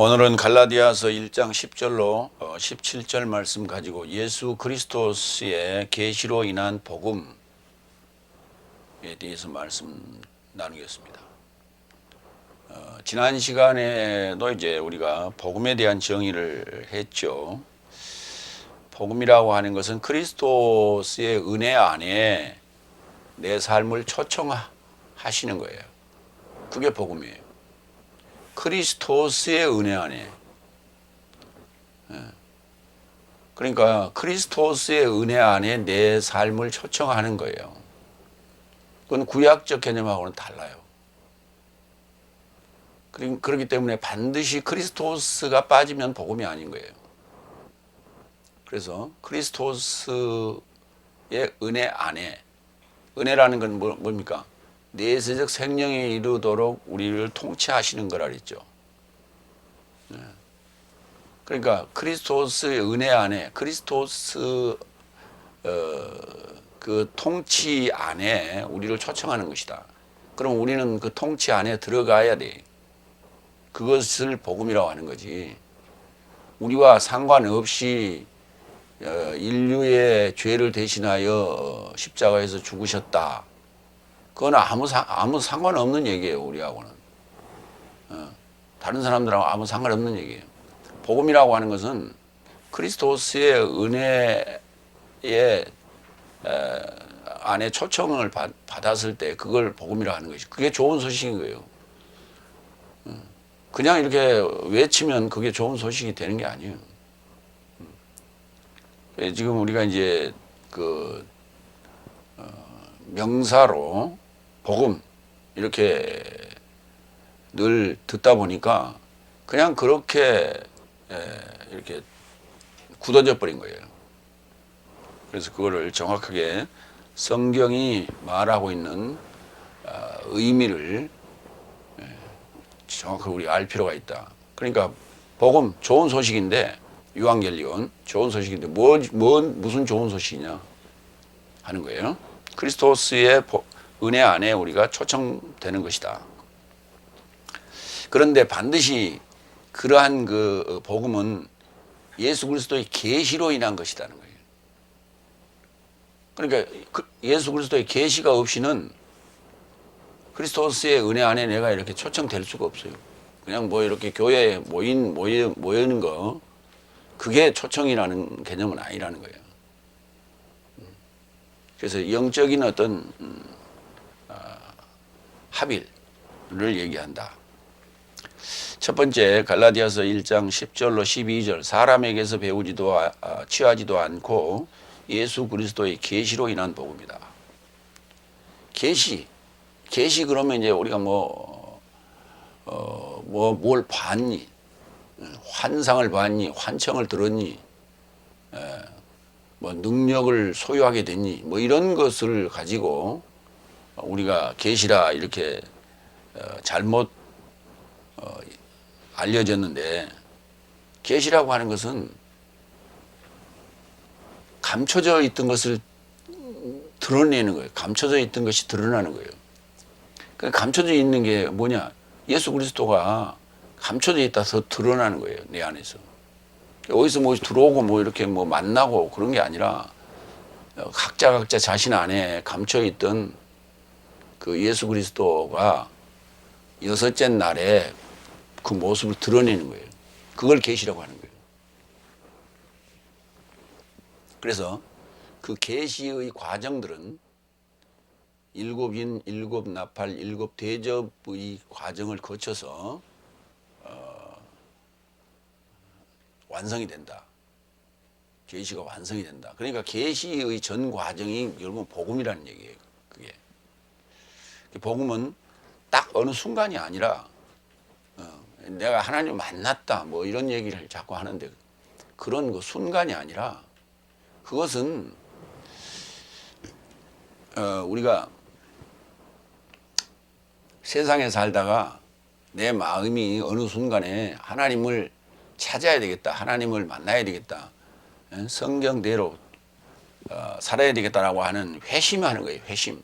오늘은 갈라디아서 1장 10절로 17절 말씀 가지고 예수 그리스도의 계시로 인한 복음에 대해서 말씀 나누겠습니다. 지난 시간에도 이제 우리가 복음에 대한 정의를 했죠. 복음이라고 하는 것은 그리스도의 은혜 안에 내 삶을 초청하시는 거예요. 그게 복음이에요. 그리스도스의 은혜 안에. 그러니까 그리스도스의 은혜 안에 내 삶을 초청하는 거예요. 그건 구약적 개념하고는 달라요. 그렇기 때문에 반드시 그리스도스가 빠지면 복음이 아닌 거예요. 그래서 그리스도스의 은혜 안에, 은혜라는 건 뭡니까? 내세적 생명에 이르도록 우리를 통치하시는 거라 그랬죠. 그러니까 그리스도스의 은혜 안에, 그리스도스 그 통치 안에 우리를 초청하는 것이다. 그럼 우리는 그 통치 안에 들어가야 돼. 그것을 복음이라고 하는 거지. 우리와 상관없이 인류의 죄를 대신하여 십자가에서 죽으셨다. 그건 아무 상관없는 얘기예요, 우리하고는. 다른 사람들하고 아무 상관없는 얘기예요. 복음이라고 하는 것은 그리스도스의 은혜의 안에 초청을 받았을 때 그걸 복음이라고 하는 것이, 그게 좋은 소식인 거예요. 그냥 이렇게 외치면 그게 좋은 소식이 되는 게 아니에요. 지금 우리가 이제 그 명사로 복음 이렇게 늘 듣다 보니까 그냥 그렇게 이렇게 굳어져 버린 거예요. 그래서 그거를 정확하게 성경이 말하고 있는 의미를 정확하게 우리가 알 필요가 있다. 그러니까 복음 좋은 소식인데, 유앙겔리온 좋은 소식인데 무슨 좋은 소식이냐 하는 거예요. 그리스도스의 은혜 안에 우리가 초청되는 것이다. 그런데 반드시 그러한 그 복음은 예수 그리스도의 계시로 인한 것이라는 거예요. 그러니까 예수 그리스도의 계시가 없이는 그리스도스의 은혜 안에 내가 이렇게 초청될 수가 없어요. 그냥 뭐 이렇게 교회에 모이는 거, 그게 초청이라는 개념은 아니라는 거예요. 그래서 영적인 어떤 합일을 얘기한다. 첫 번째, 갈라디아서 1장 10절로 12절, 사람에게서 배우지도 취하지도 않고 예수 그리스도의 계시로 인한 복음이다. 계시 그러면 이제 우리가 뭘 봤니? 환상을 봤니? 환청을 들었니? 뭐 능력을 소유하게 됐니? 뭐 이런 것을 가지고 우리가 계시라 이렇게 잘못 알려졌는데, 계시라고 하는 것은 감춰져 있던 것을 드러내는 거예요. 감춰져 있던 것이 드러나는 거예요. 그러니까 감춰져 있는 게 뭐냐? 예수 그리스도가 감춰져 있다서 드러나는 거예요, 내 안에서. 어디서 뭐 들어오고 뭐 이렇게 뭐 만나고 그런 게 아니라 각자 자신 안에 감춰 있던 그 예수 그리스도가 여섯째 날에 그 모습을 드러내는 거예요. 그걸 계시라고 하는 거예요. 그래서 그 계시의 과정들은 일곱 인, 일곱 나팔, 일곱 대접의 과정을 거쳐서 완성이 된다. 계시가 완성이 된다. 그러니까 계시의 전 과정이 결국 복음이라는 얘기예요. 그게 복음은 딱 어느 순간이 아니라 내가 하나님을 만났다 뭐 이런 얘기를 자꾸 하는데, 그런 그 순간이 아니라 그것은 우리가 세상에 살다가 내 마음이 어느 순간에 하나님을 찾아야 되겠다, 하나님을 만나야 되겠다, 성경대로 살아야 되겠다라고 하는 회심하는 거예요. 회심.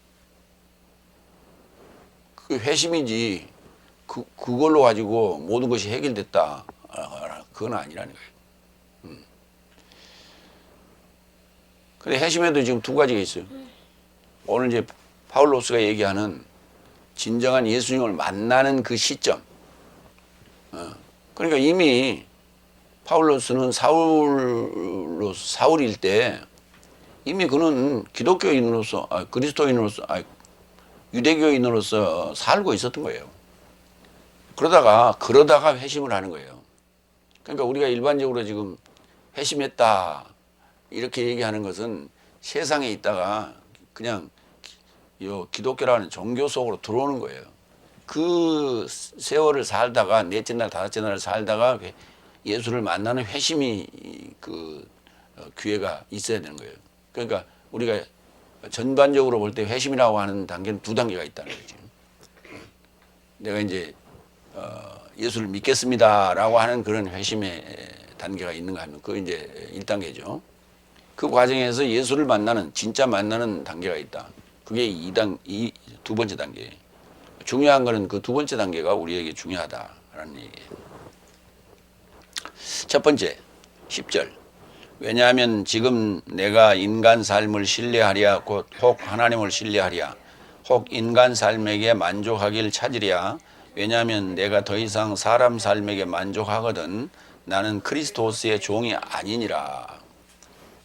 그 회심이지 그걸로 가지고 모든 것이 해결됐다 그건 아니라는 거예요. 근데 회심에도 지금 두 가지가 있어요. 오늘 이제 바울로스가 얘기하는 진정한 예수님을 만나는 그 시점. 그러니까 이미 바울로스는 사울일 때 이미 그는 기독교인으로서, 그리스도인으로서, 유대교인으로서 살고 있었던 거예요. 그러다가 회심을 하는 거예요. 그러니까 우리가 일반적으로 지금 회심했다 이렇게 얘기하는 것은 세상에 있다가 그냥 기독교라는 종교 속으로 들어오는 거예요. 그 세월을 살다가 넷째 날, 다섯째 날을 살다가 예수를 만나는 회심이 기회가 있어야 되는 거예요. 그러니까 우리가 전반적으로 볼 때 회심이라고 하는 단계는 두 단계가 있다는 거죠. 내가 이제 예수를 믿겠습니다라고 하는 그런 회심의 단계가 있는가 하면 그거 이제 1단계죠. 그 과정에서 예수를 진짜 만나는 단계가 있다. 그게 두 번째 단계예요. 중요한 거는 그 두 번째 단계가 우리에게 중요하다라는 얘기예요. 첫 번째, 10절. 왜냐하면 지금 내가 인간 삶을 신뢰하랴 혹 하나님을 신뢰하랴 혹 인간 삶에게 만족하길 찾으랴. 왜냐하면 내가 더 이상 사람 삶에게 만족하거든 나는 그리스도스의 종이 아니니라.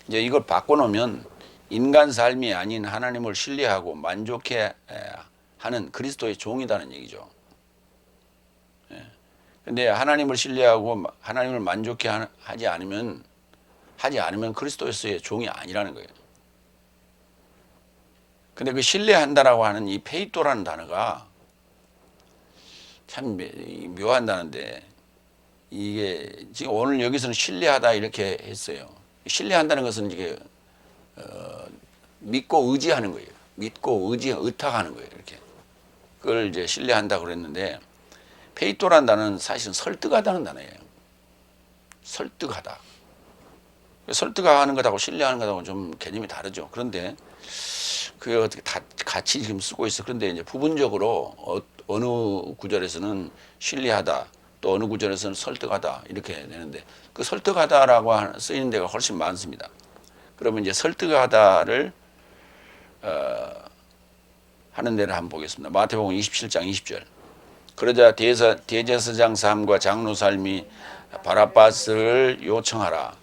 이제 이걸 바꿔놓으면 인간 삶이 아닌 하나님을 신뢰하고 만족해 하는 그리스도의 종이라는 얘기죠. 근데 하나님을 신뢰하고 하나님을 만족해 하지 않으면 그리스도의 종이 아니라는 거예요. 근데 그 신뢰한다라고 하는 이 페이토라는 단어가 참 묘한 단어인데 이게 지금 오늘 여기서는 신뢰하다 이렇게 했어요. 신뢰한다는 것은 이게 믿고 의지하는 거예요. 믿고 의탁하는 거예요. 이렇게 그걸 이제 신뢰한다 그랬는데 페이토라는 단어는 사실은 설득하다는 단어예요. 설득하다. 설득하는 것하고 신뢰하는 것하고 좀 개념이 다르죠. 그런데 그게 어떻게 다 같이 지금 쓰고 있어. 그런데 이제 부분적으로 어느 구절에서는 신뢰하다, 또 어느 구절에서는 설득하다 이렇게 되는데 그 설득하다라고 쓰이는 데가 훨씬 많습니다. 그러면 이제 설득하다를 하는 데를 한번 보겠습니다. 마태복음 27장 20절. 그러자 대제사장 삶과 장로 삶이 바라바스를 요청하라.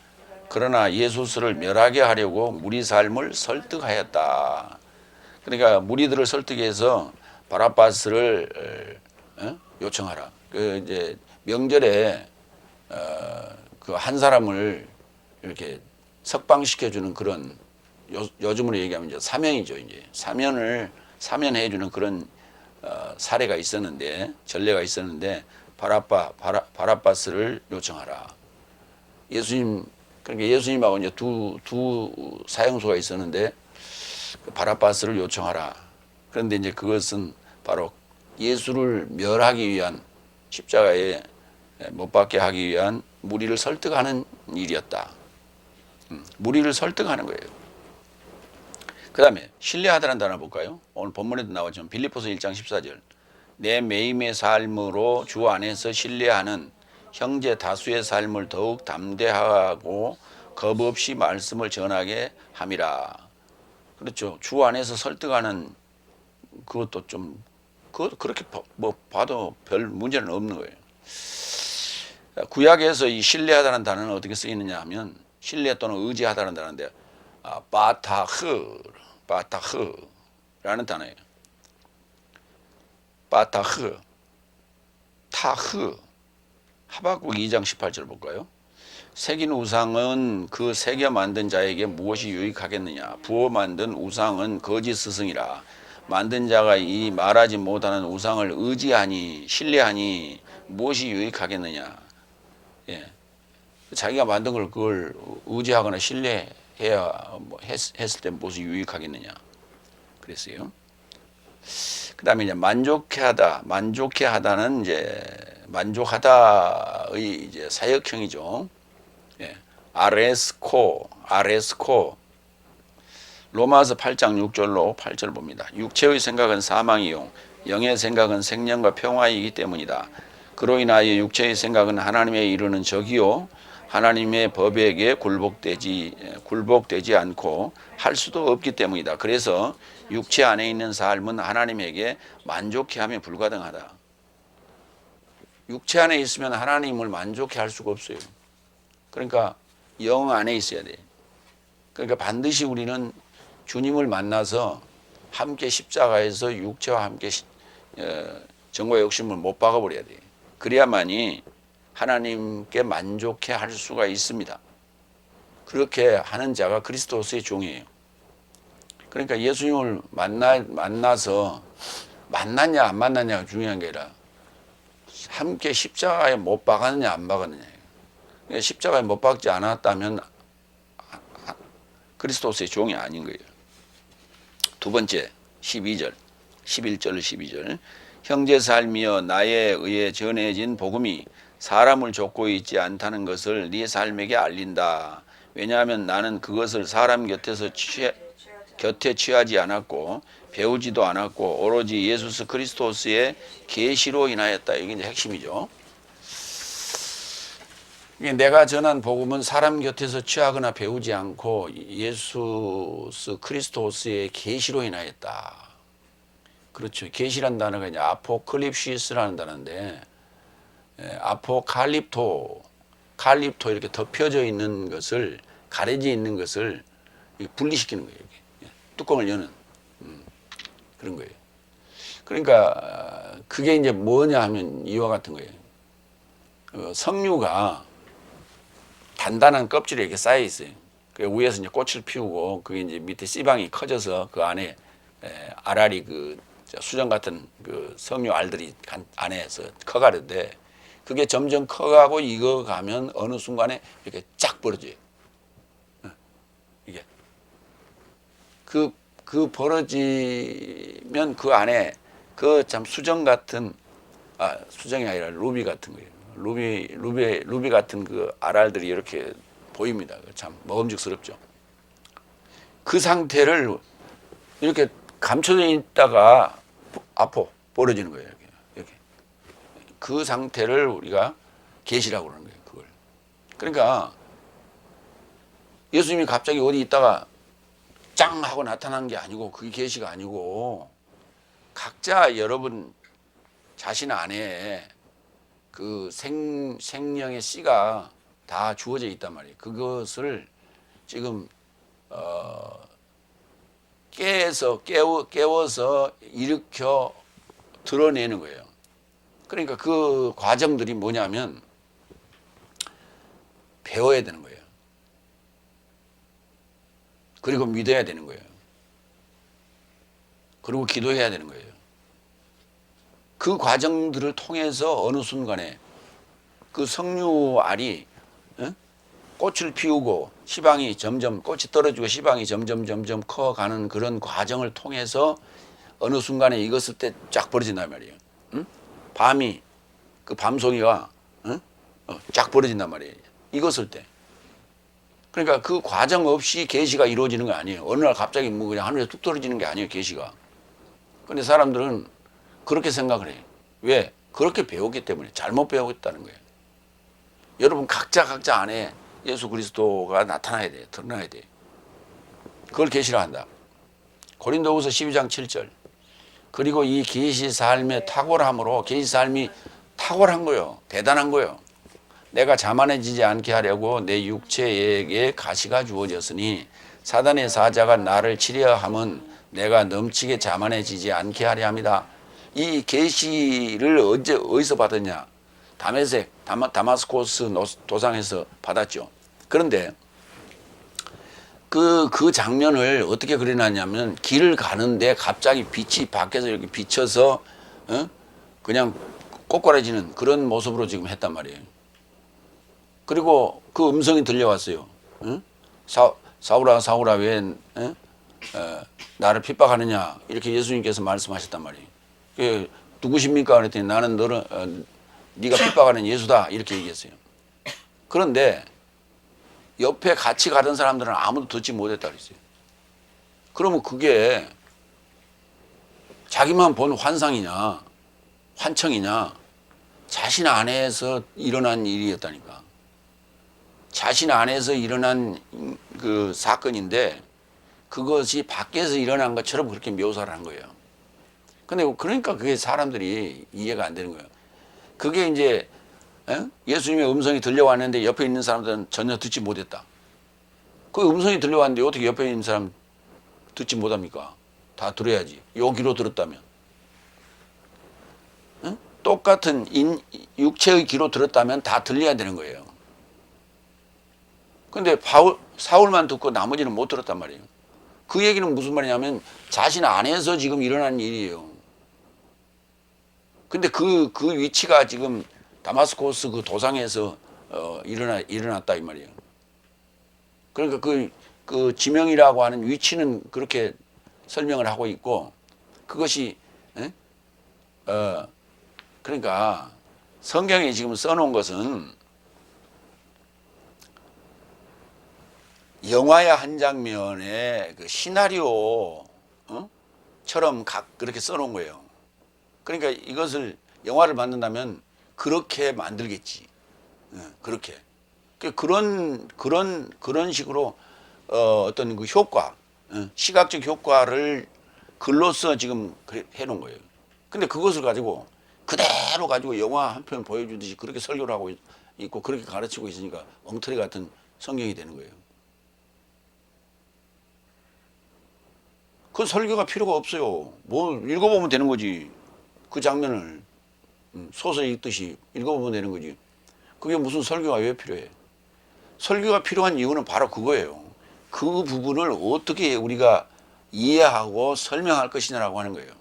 그러나 예수스를 멸하게 하려고 무리 삶을 설득하였다. 그러니까 무리들을 설득해서 바라바스를 요청하라. 그 이제 명절에 그 한 사람을 이렇게 석방시켜주는 그런 요즘으로 얘기하면 이제 사면이죠. 이제 사면해주는 그런 사례가 있었는데 전례가 있었는데 바라바스를 요청하라. 그러니까 예수님하고 이제 두 사형수가 있었는데 바라바스를 요청하라. 그런데 이제 그것은 바로 예수를 멸하기 위한 십자가에 못 박게 하기 위한 무리를 설득하는 일이었다. 무리를 설득하는 거예요. 그 다음에 신뢰하다는 단어 볼까요? 오늘 본문에도 나왔지만 빌립보서 1장 14절. 내 매임의 삶으로 주 안에서 신뢰하는 형제 다수의 삶을 더욱 담대하고 겁 없이 말씀을 전하게 함이라. 그렇죠. 주 안에서 설득하는 그것도 좀 그렇게 봐도 별 문제는 없는 거예요. 구약에서 이 신뢰하다는 단어는 어떻게 쓰이느냐 하면 신뢰 또는 의지하다는 단어인데 바타흐라는 단어예요. 바타흐, 타흐. 하박국 2장 18절 볼까요? 새긴 우상은 그 새겨 만든 자에게 무엇이 유익하겠느냐? 부어 만든 우상은 거짓 스승이라. 만든 자가 이 말하지 못하는 우상을 의지하니 신뢰하니 무엇이 유익하겠느냐? 예. 자기가 만든 걸 그걸 의지하거나 신뢰해야 했을 때 무엇이 유익하겠느냐? 그랬어요. 그다음에 이제 만족해 하다는 이제 만족하다의 이제 사역형이죠. 예. 아레스코. 로마서 8장 6절로 8절 봅니다. 육체의 생각은 사망이요 영의 생각은 생명과 평화이기 때문이다. 그로 인하여 육체의 생각은 하나님의 이르는 적이요 하나님의 법에게 굴복되지 않고 할 수도 없기 때문이다. 그래서 육체 안에 있는 삶은 하나님에게 만족해 하며 불가능하다. 육체 안에 있으면 하나님을 만족해 할 수가 없어요. 그러니까 영 안에 있어야 돼. 그러니까 반드시 우리는 주님을 만나서 함께 십자가에서 육체와 함께 정과 욕심을 못 박아버려야 돼. 그래야만이 하나님께 만족해 할 수가 있습니다. 그렇게 하는 자가 그리스도스의 종이에요. 그러니까 예수님을 만나서 만났냐 안 만났냐가 중요한 게 아니라 함께 십자가에 못 박았느냐 안 박았느냐. 십자가에 못 박지 않았다면 그리스도스의 종이 아닌 거예요. 두 번째 11절 12절 형제 삶이여 나에 의해 전해진 복음이 사람을 좇고 있지 않다는 것을 네 삶에게 알린다. 왜냐하면 나는 그것을 사람 곁에 취하지 않았고 배우지도 않았고 오로지 예수 그리스도스의 계시로 인하였다. 이게 이제 핵심이죠. 내가 전한 복음은 사람 곁에서 취하거나 배우지 않고 예수 그리스도스의 계시로 인하였다. 그렇죠. 계시란 단어가 이제 아포클립시스라는 단어인데 아포칼립토 이렇게 덮여져 있는 것을 가려져 있는 것을 분리시키는 거예요. 이렇게. 뚜껑을 여는 그런 거예요. 그러니까 그게 이제 뭐냐 하면 이와 같은 거예요. 석류가 단단한 껍질에 이렇게 쌓여 있어요. 그 위에서 이제 꽃을 피우고 그게 이제 밑에 씨방이 커져서 그 안에 알알이 그 수정 같은 그 석류 알들이 안에서 커가는데 그게 점점 커가고 익어가면 어느 순간에 이렇게 쫙 벌어져요. 이게 그 벌어지면 그 안에 그 참 수정 같은 수정이 아니라 루비 같은 거예요. 루비 같은 그 알알들이 이렇게 보입니다. 참 먹음직스럽죠. 그 상태를 이렇게 감춰져 있다가 벌어지는 거예요. 이렇게. 그 상태를 우리가 계시라고 그러는 거예요. 그걸. 그러니까 예수님이 갑자기 어디 있다가 짱 하고 나타난 게 아니고 그게 계시가 아니고 각자 여러분 자신 안에 그 생명의 씨가 다 주어져 있단 말이에요. 그것을 지금 깨워서 일으켜 드러내는 거예요. 그러니까 그 과정들이 뭐냐면 배워야 되는 거예요. 그리고 믿어야 되는 거예요. 그리고 기도해야 되는 거예요. 그 과정들을 통해서 어느 순간에 그 석류알이 꽃을 피우고 시방이 점점 꽃이 떨어지고 시방이 점점 커가는 그런 과정을 통해서 어느 순간에 익었을 때 쫙 벌어진단 말이에요. 밤이 그 밤송이가 쫙 벌어진단 말이에요. 익었을 때. 그러니까 그 과정 없이 계시가 이루어지는 거 아니에요. 어느 날 갑자기 뭐 그냥 하늘에 뚝 떨어지는 게 아니에요. 계시가. 근데 사람들은 그렇게 생각을 해요. 왜? 그렇게 배웠기 때문에 잘못 배우겠다는 거예요. 여러분 각자 안에 예수 그리스도가 나타나야 돼요. 드러나야 돼요. 그걸 계시라 한다. 고린도후서 12장 7절. 그리고 이 계시 삶의 탁월함으로 계시 삶이 탁월한 거예요. 대단한 거예요. 내가 자만해지지 않게 하려고 내 육체에게 가시가 주어졌으니 사단의 사자가 나를 치려 함은 내가 넘치게 자만해지지 않게 하려 합니다. 이 계시를 어디서 받았냐? 다마스코스 도상에서 받았죠. 그런데 그 장면을 어떻게 그려놨냐면 길을 가는데 갑자기 빛이 밖에서 이렇게 비쳐서 그냥 꼬꾸라지는 그런 모습으로 지금 했단 말이에요. 그리고 그 음성이 들려왔어요. 사울아 왜 나를 핍박하느냐 이렇게 예수님께서 말씀하셨단 말이에요. 누구십니까? 그랬더니 나는 네가 핍박하는 예수다 이렇게 얘기했어요. 그런데 옆에 같이 가던 사람들은 아무도 듣지 못했다 그랬어요. 그러면 그게 자기만 본 환상이냐 환청이냐 자신 안에서 일어난 일이었다니까. 자신 안에서 일어난 그 사건인데 그것이 밖에서 일어난 것처럼 그렇게 묘사를 한 거예요. 근데 그러니까 그게 사람들이 이해가 안 되는 거예요. 그게 이제 예수님의 음성이 들려왔는데 옆에 있는 사람들은 전혀 듣지 못했다. 그 음성이 들려왔는데 어떻게 옆에 있는 사람 듣지 못합니까? 다 들어야지. 요 귀로 들었다면. 똑같은 육체의 귀로 들었다면 다 들려야 되는 거예요. 근데 사울만 듣고 나머지는 못 들었단 말이에요. 그 얘기는 무슨 말이냐면 자신 안에서 지금 일어난 일이에요. 근데 그 위치가 지금 다마스코스 그 도상에서 일어났다 이 말이에요. 그러니까 그 지명이라고 하는 위치는 그렇게 설명을 하고 있고 그것이 그러니까 성경에 지금 써놓은 것은 영화의 한 장면에 그 시나리오처럼 그렇게 써놓은 거예요. 그러니까 이것을 영화를 만든다면 그렇게 만들겠지. 그렇게. 그런 식으로 어떤 그 효과, 시각적 효과를 글로써 지금 해놓은 거예요. 근데 그것을 가지고 그대로 가지고 영화 한 편 보여주듯이 그렇게 설교를 하고 있고 그렇게 가르치고 있으니까 엉터리 같은 성경이 되는 거예요. 그 설교가 필요가 없어요. 뭐 읽어보면 되는 거지. 그 장면을 소설 읽듯이 읽어보면 되는 거지. 그게 무슨 설교가 왜 필요해? 설교가 필요한 이유는 바로 그거예요. 그 부분을 어떻게 우리가 이해하고 설명할 것이냐라고 하는 거예요.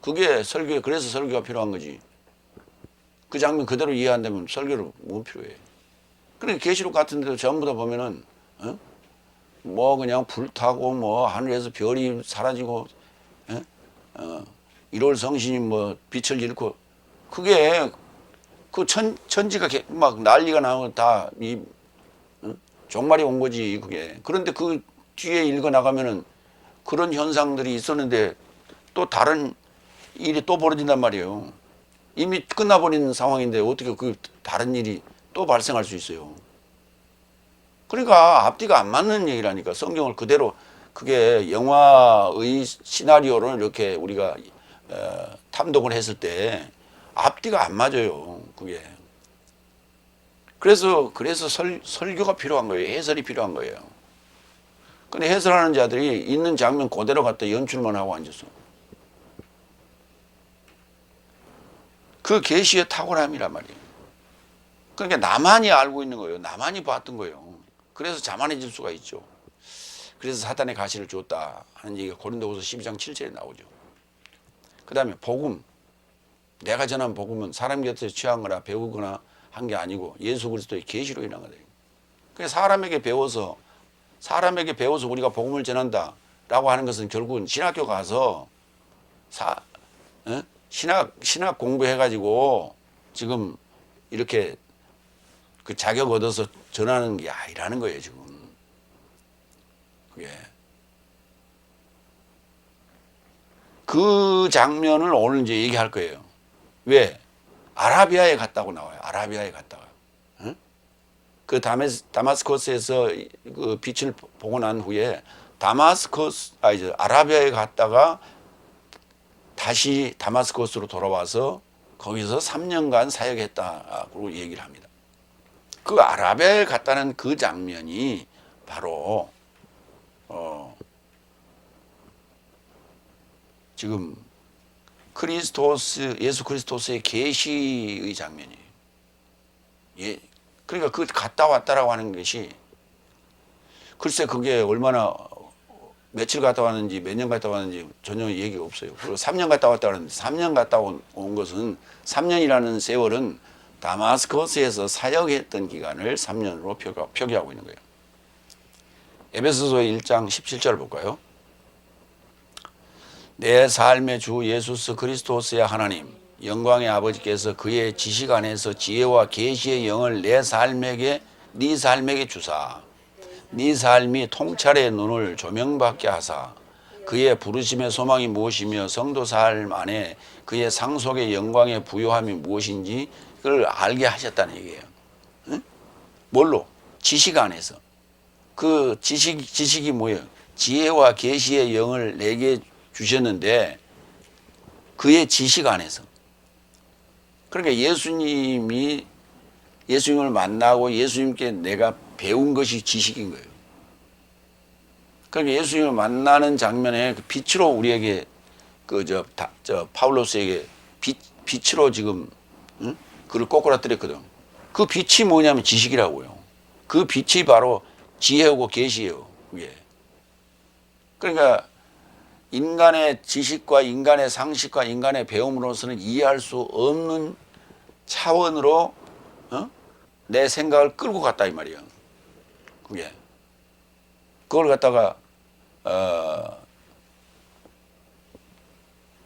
그게 그래서 설교가 필요한 거지. 그 장면 그대로 이해 안 되면 설교를 뭐 필요해. 그러니까 계시록 같은 데도 전부 다 보면은 뭐 그냥 불타고 뭐 하늘에서 별이 사라지고 1월 성신이 뭐 빛을 잃고 그게 그 천지가 막 난리가 나고 다 종말이 온 거지 그게. 그런데 그 뒤에 읽어 나가면은 그런 현상들이 있었는데 또 다른 일이 또 벌어진단 말이에요. 이미 끝나버린 상황인데 어떻게 그 다른 일이 또 발생할 수 있어요. 그러니까 앞뒤가 안 맞는 얘기라니까. 성경을 그대로 그게 영화의 시나리오로 이렇게 우리가 탐독을 했을 때 앞뒤가 안 맞아요. 그게. 그래서 설교가 필요한 거예요. 해설이 필요한 거예요. 근데 해설하는 자들이 있는 장면 그대로 갖다 연출만 하고 앉았어. 그 계시의 탁월함이란 말이에요. 그러니까 나만이 알고 있는 거예요. 나만이 봤던 거예요. 그래서 자만해질 수가 있죠. 그래서 사탄의 가시를 줬다 하는 얘기가 고린도후서 12장 7절에 나오죠. 그 다음에 복음. 내가 전한 복음은 사람 곁에서 취한 거나 배우거나 한 게 아니고 예수 그리스도의 계시로 인한 거다. 그러니까 사람에게 배워서 우리가 복음을 전한다라고 하는 것은 결국은 신학교 가서 신학 공부해가지고 지금 이렇게 그 자격 얻어서 전하는 게 아니라는 거예요, 지금. 그게. 그 장면을 오늘 이제 얘기할 거예요. 왜? 아라비아에 갔다고 나와요. 아라비아에 갔다가. 그 다마스커스에서 그 빛을 보고 난 후에 아라비아에 갔다가 다시 다마스커스로 돌아와서 거기서 3년간 사역했다고 얘기를 합니다. 그 아라비아에 갔다는 그 장면이 바로 지금 예수 그리스도스의 계시의 장면이에요. 예, 그러니까 그 갔다 왔다라고 하는 것이 글쎄 그게 얼마나 며칠 갔다 왔는지 몇 년 갔다 왔는지 전혀 얘기가 없어요. 그리고 3년 갔다 왔다 그러는데 3년 갔다 온 것은 3년이라는 세월은 다마스커스에서 사역했던 기간을 3년으로 표기하고 있는 거예요. 에베소서 1장 17절 볼까요? 내 삶의 주 예수 그리스도스의 하나님 영광의 아버지께서 그의 지식 안에서 지혜와 계시의 영을 네 삶에게 주사 네 삶이 통찰의 눈을 조명받게 하사 그의 부르심의 소망이 무엇이며 성도 삶 안에 그의 상속의 영광의 부요함이 무엇인지 지식을 알게 하셨다는 얘기예요. 응? 뭘로? 지식 안에서. 그 지식이 뭐예요? 지혜와 계시의 영을 내게 주셨는데 그의 지식 안에서. 그러니까 예수님을 만나고 예수님께 내가 배운 것이 지식인 거예요. 그러니까 예수님을 만나는 장면에 그 빛으로 우리에게 파울로스에게 빛으로 지금 응? 그를 꼬꾸라뜨렸거든. 그 빛이 뭐냐면 지식이라고요. 그 빛이 바로 지혜고 계시예요. 그게. 그러니까 인간의 지식과 인간의 상식과 인간의 배움으로서는 이해할 수 없는 차원으로 내 생각을 끌고 갔다 이 말이에요. 그게. 그걸 갖다가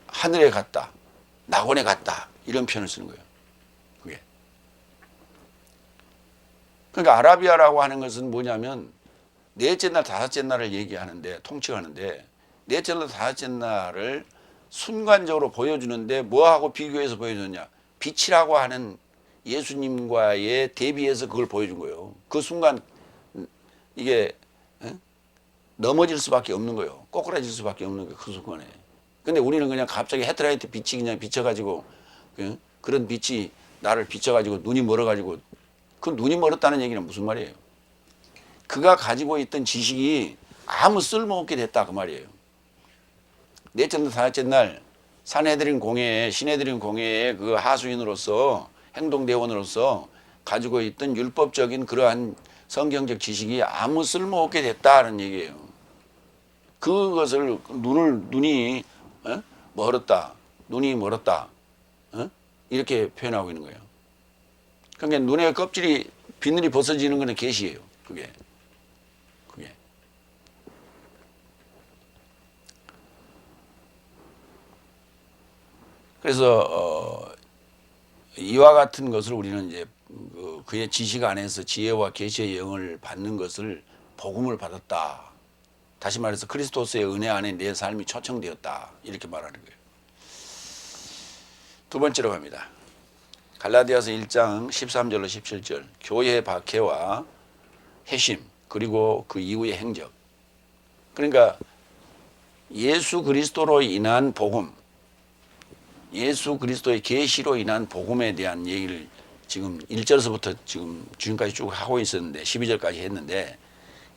하늘에 갔다, 낙원에 갔다 이런 표현을 쓰는 거예요. 그게. 그러니까 아라비아라고 하는 것은 뭐냐면 넷째 날, 다섯째 날을 얘기하는데 통칭하는데 넷째 날, 다섯째 날을 순간적으로 보여주는데 뭐하고 비교해서 보여주느냐? 빛이라고 하는 예수님과의 대비해서 그걸 보여준 거예요. 그 순간 이게 넘어질 수밖에 없는 거예요. 꼬꾸라질 수밖에 없는 거예요. 그 순간에. 근데 우리는 그냥 갑자기 헤드라이트 빛이 그냥 비쳐가지고 그런 빛이 나를 비쳐가지고 눈이 멀어가지고 그 눈이 멀었다는 얘기는 무슨 말이에요? 그가 가지고 있던 지식이 아무 쓸모없게 됐다 그 말이에요. 넷째 날, 다섯째 날 산헤드린 공회에 시내드린 공회에 그 하수인으로서 행동대원으로서 가지고 있던 율법적인 그러한 성경적 지식이 아무 쓸모없게 됐다는 얘기예요. 그것을 눈이 멀었다, 눈이 멀었다 이렇게 표현하고 있는 거예요. 그러니까 눈의 껍질이 비늘이 벗어지는 것은 계시예요. 그게. 그래서 이와 같은 것을 우리는 이제 그의 지식 안에서 지혜와 계시의 영을 받는 것을 복음을 받았다. 다시 말해서 그리스도스의 은혜 안에 내 삶이 초청되었다. 이렇게 말하는 거예요. 두 번째로 갑니다. 갈라디아서 1장 13절로 17절 교회의 박해와 회심 그리고 그 이후의 행적. 그러니까 예수 그리스도로 인한 복음, 예수 그리스도의 계시로 인한 복음에 대한 얘기를 지금 1절에서부터 지금까지 쭉 하고 있었는데 12절까지 했는데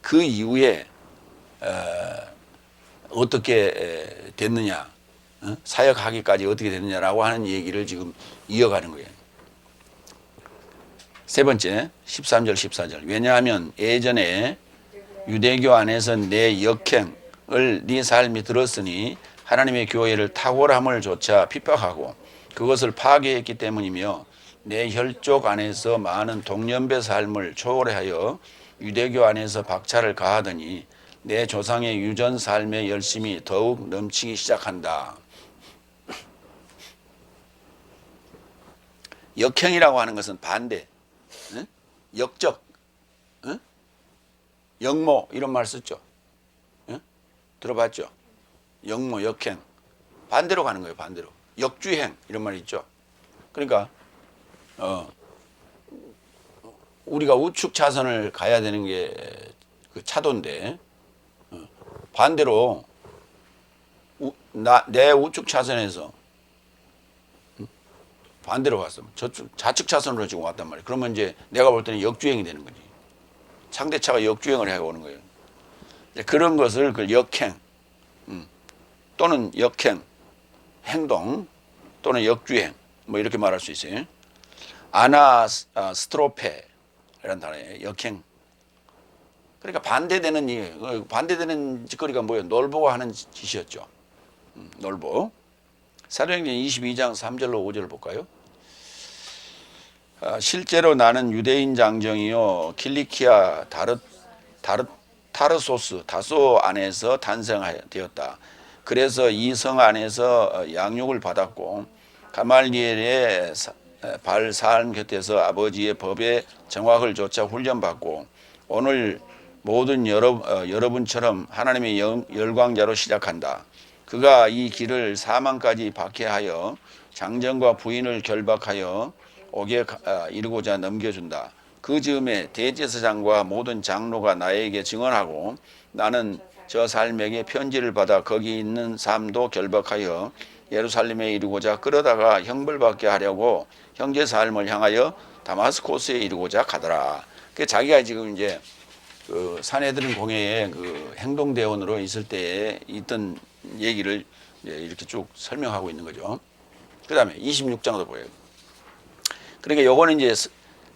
그 이후에 어떻게 됐느냐, 사역하기까지 어떻게 됐느냐라고 하는 얘기를 지금 이어가는 거예요. 세 번째 13절 14절 왜냐하면 예전에 유대교 안에서 내 역행을 네 삶이 들었으니 하나님의 교회를 탁월함을 조차 핍박하고 그것을 파괴했기 때문이며 내 혈족 안에서 많은 동년배 삶을 초월하여 유대교 안에서 박차를 가하더니 내 조상의 유전 삶의 열심이 더욱 넘치기 시작한다. 역행이라고 하는 것은 반대, 역적, 역모 이런 말 썼죠. 들어봤죠? 역모, 역행. 반대로 가는 거예요. 반대로. 역주행 이런 말이 있죠. 그러니까 우리가 우측 차선을 가야 되는 게 그 차도인데 반대로 내 우측 차선에서 반대로 갔어. 저쪽 좌측 차선으로 지금 왔단 말이에요. 그러면 이제 내가 볼 때는 역주행이 되는 거지. 상대차가 역주행을 해오는 거예요. 그런 것을 그 역행 또는 역행, 행동 또는 역주행 뭐 이렇게 말할 수 있어요. 아나스트로페라는 단어예요. 역행. 그러니까 반대되는 짓거리가 뭐예요? 놀보고 하는 짓이었죠. 놀보. 사도행전 22장 3절로 5절을 볼까요? 실제로 나는 유대인 장정이요 킬리키아 타르소스 다소 안에서 탄생되었다. 그래서 이 성 안에서 양육을 받았고 가말리엘의 발 삶 곁에서 아버지의 법의 정확을 조차 훈련받고 오늘 모든 여러분처럼 하나님의 열광자로 시작한다. 그가 이 길을 사망까지 박해하여 장정과 부인을 결박하여 옥에 이르고자 넘겨준다. 그 즈음에 대제사장과 모든 장로가 나에게 증언하고 나는 저 삶에게 편지를 받아 거기 있는 삶도 결박하여 예루살렘에 이르고자 끌어다가 형벌받게 하려고 형제 삶을 향하여 다마스코스에 이르고자 가더라. 그 자기가 지금 이제 그 산헤드린 공회에 그 행동대원으로 있을 때에 있던 얘기를 이렇게 쭉 설명하고 있는 거죠. 그 다음에 26장도 보여요. 그러니까 요거는 이제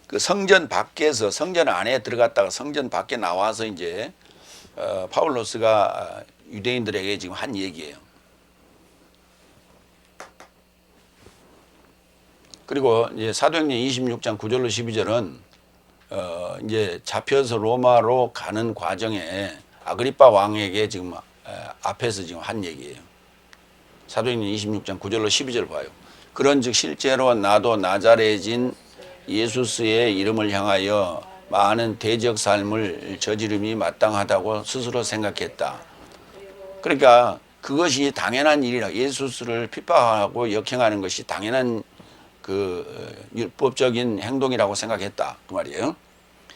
그 성전 밖에서 성전 안에 들어갔다가 성전 밖에 나와서 이제 파울로스가 유대인들에게 지금 한 얘기예요. 그리고 이제 사도행전 26장 9절로 12절은 이제 잡혀서 로마로 가는 과정에 아그리빠 왕에게 지금 앞에서 지금 한 얘기예요. 사도행전 26장 9절로 12절 봐요. 그런즉 실제로 나도 나자렛인 예수스의 이름을 향하여 많은 대적 삶을 저지름이 마땅하다고 스스로 생각했다. 그러니까 그것이 당연한 일이라, 예수스를 핍박하고 역행하는 것이 당연한 그 율법적인 행동이라고 생각했다 그 말이에요.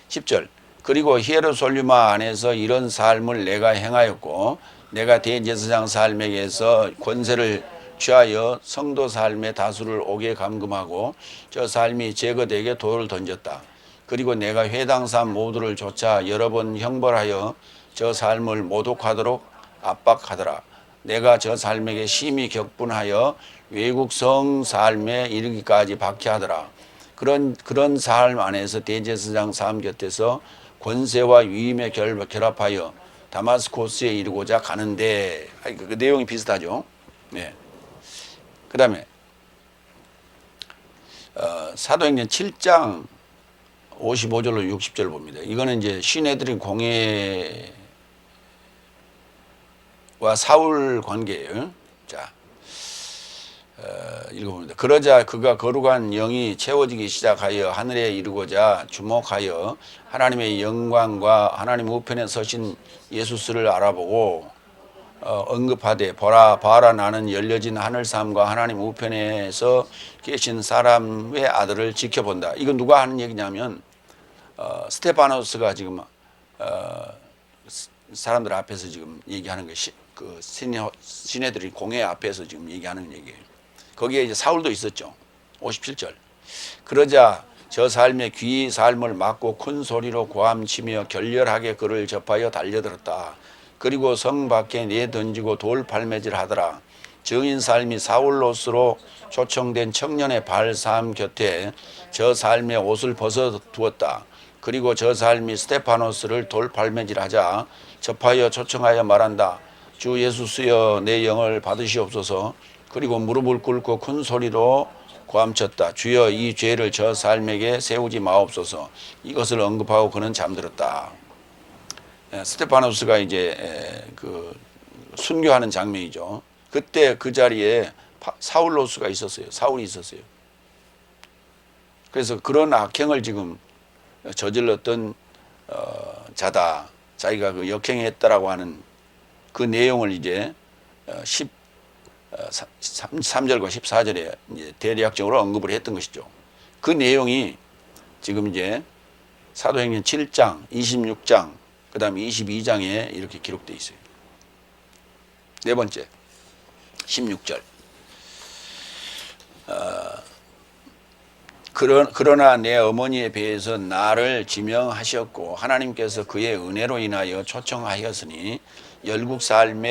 10절 그리고 히에로솔리마 안에서 이런 삶을 내가 행하였고 내가 대제사장 삶에게서 권세를 취하여 성도 삶의 다수를 옥에 감금하고 저 삶이 제거되게 돌을 던졌다. 그리고 내가 회당 삶 모두를 조차 여러 번 형벌하여 저 삶을 모독하도록 압박하더라. 내가 저 삶에게 심히 격분하여 외국 성 삶에 이르기까지 박해하더라. 그런 삶 안에서 대제사장 삶 곁에서 권세와 위임에 결합하여 다마스코스에 이르고자 가는데, 그 내용이 비슷하죠. 네. 그 다음에 사도행전 7장 55절로 60절 봅니다. 이거는 이제 시내들인 공회와 사울 관계예요. 자, 읽어봅니다. 그러자 그가 거룩한 영이 채워지기 시작하여 하늘에 이르고자 주목하여 하나님의 영광과 하나님 우편에 서신 예수스를 알아보고 언급하되 봐라 나는 열려진 하늘 삶과 하나님 우편에서 계신 사람의 아들을 지켜본다. 이건 누가 하는 얘기냐면 스테파노스가 지금 사람들 앞에서 지금 얘기하는 것이 그 시내들이 공회 앞에서 지금 얘기하는 얘기예요. 거기에 이제 사울도 있었죠. 57절. 그러자 저 삶의 귀 삶을 막고 큰 소리로 고함치며 결렬하게 그를 접하여 달려들었다. 그리고 성 밖에 내던지고 돌 발매질 하더라. 증인 삶이 사울로스로 초청된 청년의 발삶 곁에 저 삶의 옷을 벗어 두었다. 그리고 저 삶이 스테파노스를 돌 발매질하자 접하여 초청하여 말한다. 주 예수스여 내 영을 받으시옵소서. 그리고 무릎을 꿇고 큰 소리로 고함쳤다. 주여 이 죄를 저 삶에게 세우지 마옵소서. 이것을 언급하고 그는 잠들었다. 스테파노스가 이제 그 순교하는 장면이죠. 그때 그 자리에 사울로스가 있었어요. 사울이 있었어요. 그래서 그런 악행을 지금 저질렀던 자다. 자기가 그 역행했다라고 하는 그 내용을 이제 3절과 14절에 이제 대략적으로 언급을 했던 것이죠. 그 내용이 지금 이제 사도행전 7장, 26장, 그 다음에 22장에 이렇게 기록되어 있어요. 네 번째, 16절. 그러나 내 어머니에 비해서 나를 지명하셨고 하나님께서 그의 은혜로 인하여 초청하였으니 열국 삶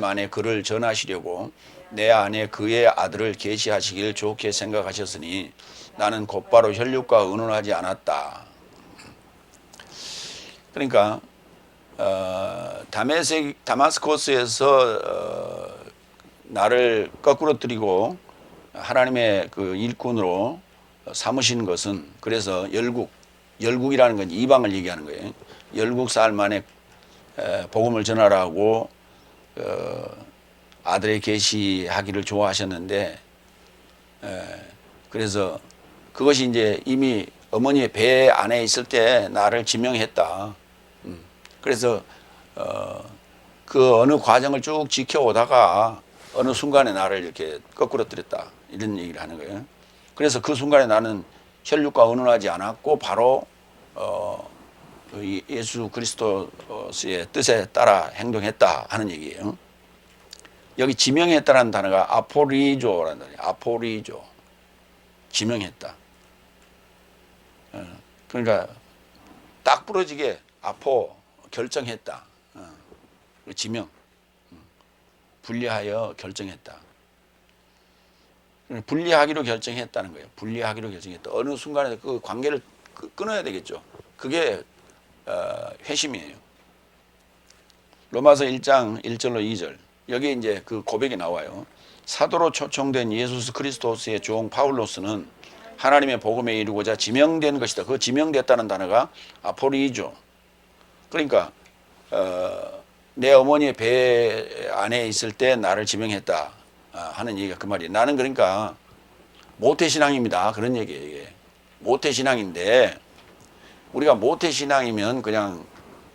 안에 그를 전하시려고 내 안에 그의 아들을 계시하시길 좋게 생각하셨으니 나는 곧바로 혈육과 의논하지 않았다. 그러니까 다마스코스에서 나를 거꾸로 뜨리고 하나님의 그 일꾼으로 삼으신 것은, 그래서 열국이라는 건 이방을 얘기하는 거예요. 열국 삶 안에 복음을 전하라고 아들의 계시하기를 좋아하셨는데, 그래서 그것이 이제 이미 어머니의 배 안에 있을 때 나를 지명했다. 그래서 그 어느 과정을 쭉 지켜오다가 어느 순간에 나를 이렇게 거꾸로 뜨렸다. 이런 얘기를 하는 거예요. 그래서 그 순간에 나는 혈육과 의논하지 않았고 바로 예수 그리스도의 뜻에 따라 행동했다 하는 얘기예요. 여기 지명했다라는 단어가 아포리조라는 단어예요. 아포리조. 지명했다. 그러니까 딱 부러지게 아포 결정했다. 지명. 분리하여 결정했다. 분리하기로 결정했다는 거예요. 분리하기로 결정했다. 어느 순간에 그 관계를 끊어야 되겠죠. 그게 회심이에요. 로마서 1장 1절로 2절. 여기 이제 그 고백이 나와요. 사도로 초청된 예수 그리스도스의 종 바울로스는 하나님의 복음에 이루고자 지명된 것이다. 그 지명됐다는 단어가 아포리죠. 그러니까 내 어머니의 배 안에 있을 때 나를 지명했다 하는 얘기가 그 말이에요. 나는 그러니까 모태신앙입니다. 그런 얘기예요. 이게. 모태신앙인데 우리가 모태신앙이면 그냥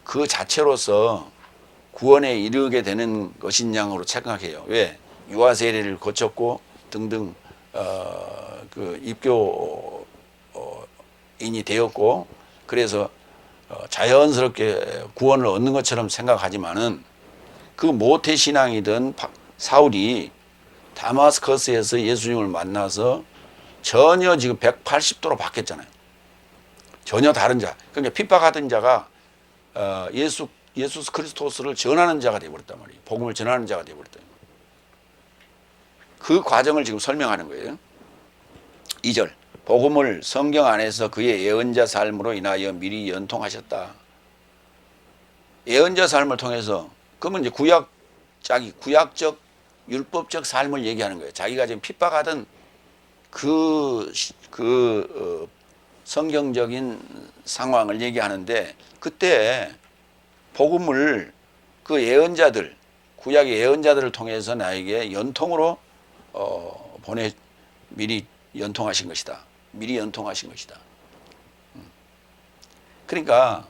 그 자체로서 구원에 이르게 되는 것인 양으로 생각해요. 왜? 유아세례를 거쳤고 등등 그 입교인이 되었고 그래서 자연스럽게 구원을 얻는 것처럼 생각하지만은 그 모태신앙이던 사울이 다마스커스에서 예수님을 만나서 전혀 지금 180도로 바뀌었잖아요. 전혀 다른 자. 그러니까 핍박하던 자가 예수 그리스도스를 전하는 자가 되어버렸단 말이에요. 복음을 전하는 자가 되어버렸다. 그 과정을 지금 설명하는 거예요. 2절. 복음을 성경 안에서 그의 예언자 삶으로 인하여 미리 연통하셨다. 예언자 삶을 통해서 그러면 이제 구약적 율법적 삶을 얘기하는 거예요. 자기가 지금 핍박하던 성경적인 상황을 얘기하는데 그때 복음을 그 예언자들, 구약의 예언자들을 통해서 나에게 연통으로 미리 연통하신 것이다. 미리 연통하신 것이다. 그러니까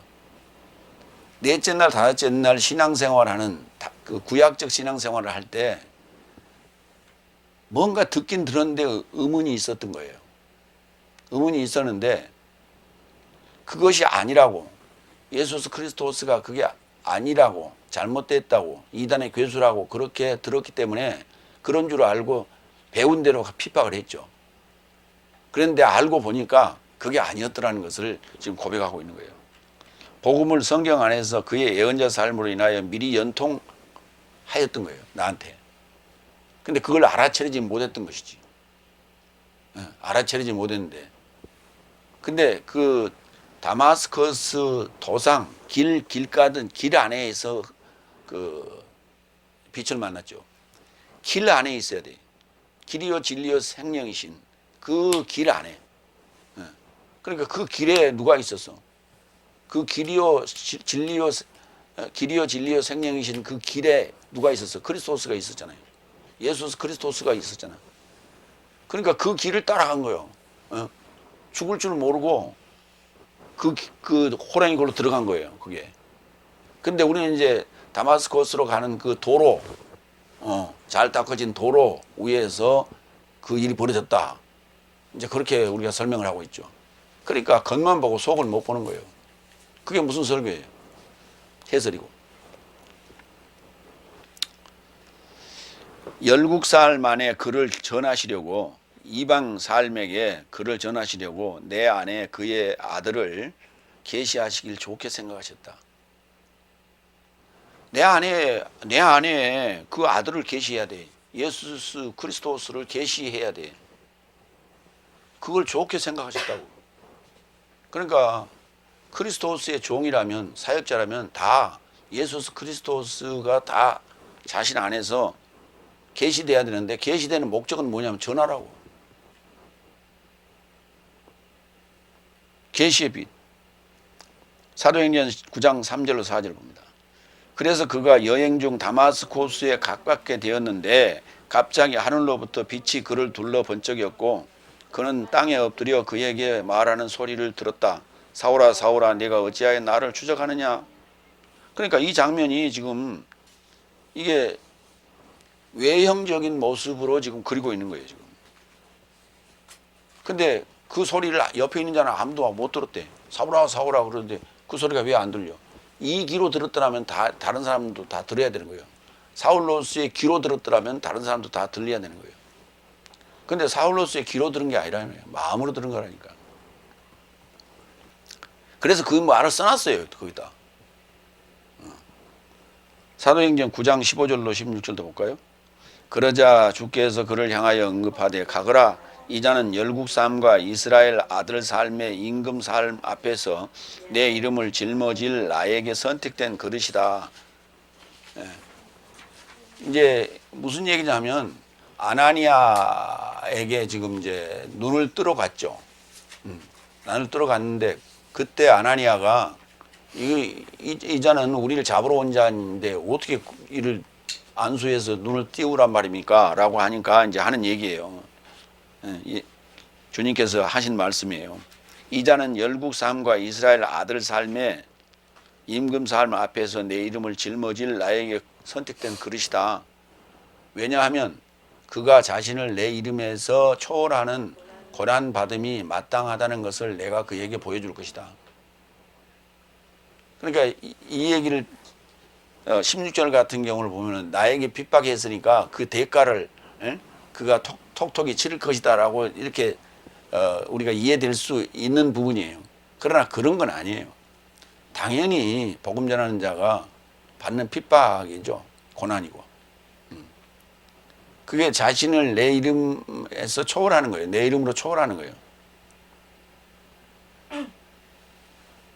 넷째 날, 다섯째 날 신앙생활하는 그 구약적 신앙생활을 할 때 뭔가 듣긴 들었는데 의문이 있었던 거예요. 의문이 있었는데 그것이 아니라고, 예수 그리스도스가 그게 아니라고, 잘못됐다고, 이단의 괴수라고 그렇게 들었기 때문에 그런 줄 알고 배운 대로 핍박을 했죠. 그런데 알고 보니까 그게 아니었더라는 것을 지금 고백하고 있는 거예요. 복음을 성경 안에서 그의 예언자 삶으로 인하여 미리 연통하였던 거예요. 나한테. 근데 그걸 알아채리지 못했던 것이지. 알아채리지 못했는데. 근데 그 다마스커스 도상 길 가든 길 안에서 그 빛을 만났죠. 길 안에 있어야 돼. 길이요 진리요 생명이신 그 길 안에. 그러니까 그 길에 누가 있었어? 그 길이요 진리요 생명이신 그 길에 누가 있었어? 그리스도스가 있었잖아요. 예수 그리스도스가 있었잖아. 그러니까 그 길을 따라간 거예요. 죽을 줄 모르고 그 호랑이 골로 들어간 거예요. 그게. 근데 우리는 이제 다마스커스로 가는 그 도로, 잘 닦아진 도로 위에서 그 일이 벌어졌다. 이제 그렇게 우리가 설명을 하고 있죠. 그러니까 겉만 보고 속을 못 보는 거예요. 그게 무슨 설교예요? 해설이고. 17살 만에 그를 전하시려고, 이방 삶에게 그를 전하시려고 내 안에 그의 아들을 계시하시길 좋게 생각하셨다. 내 안에 그 아들을 계시해야 돼. 예수 그리스도스를 계시해야 돼. 그걸 좋게 생각하셨다고. 그러니까 그리스도스의 종이라면, 사역자라면 다 예수 그리스도스가 다 자신 안에서 계시돼야 되는데, 계시되는 목적은 뭐냐면 전하라고. 계시의 빛. 사도행전 9장 3절로 4절 봅니다. 그래서 그가 여행 중 다마스코스에 가깝게 되었는데 갑자기 하늘로부터 빛이 그를 둘러 번쩍였고 그는 땅에 엎드려 그에게 말하는 소리를 들었다. 사울아 사울아 네가 어찌하여 나를 추적하느냐. 그러니까 이 장면이 지금 이게 외형적인 모습으로 지금 그리고 있는 거예요. 지금. 근데 그 소리를 옆에 있는 자는 아무도 못 들었대. 사오라 사오라 그러는데 그 소리가 왜 안 들려? 이 귀로 들었더라면 다른 사람도 다 들어야 되는 거예요. 사울로스의 귀로 들었더라면 다른 사람도 다 들려야 되는 거예요. 근데 사울로스의 귀로 들은 게 아니라는 거예요. 마음으로 들은 거라니까. 그래서 그 말을 써놨어요. 거기다. 사도행전 9장 15절로 16절도 볼까요? 그러자 주께서 그를 향하여 응급하되 가거라. 이 자는 열국 삶과 이스라엘 아들 삶의 임금 삶 앞에서 내 이름을 짊어질 나에게 선택된 그릇이다. 이제 무슨 얘기냐면 아나니아에게 지금 이제 눈을 뜨러 갔죠. 눈을 뜨러 갔는데 그때 아나니아가 이 자는 우리를 잡으러 온 자인데 어떻게 이를 안수해서 눈을 띄우란 말입니까? 라고 하니까 이제 하는 얘기예요. 주님께서 하신 말씀이에요. 이 자는 열국 삶과 이스라엘 아들 삶의 임금 삶 앞에서 내 이름을 짊어질 나에게 선택된 그릇이다. 왜냐하면 그가 자신을 내 이름에서 초월하는 고난 받음이 마땅하다는 것을 내가 그에게 보여줄 것이다. 그러니까 이 얘기를 16절 같은 경우를 보면 나에게 핍박했으니까 그 대가를 그가 톡톡히 치를 것이다라고 이렇게 우리가 이해될 수 있는 부분이에요. 그러나 그런 건 아니에요. 당연히 복음 전하는 자가 받는 핍박이죠. 고난이고. 그게 자신을 내 이름에서 초월하는 거예요. 내 이름으로 초월하는 거예요.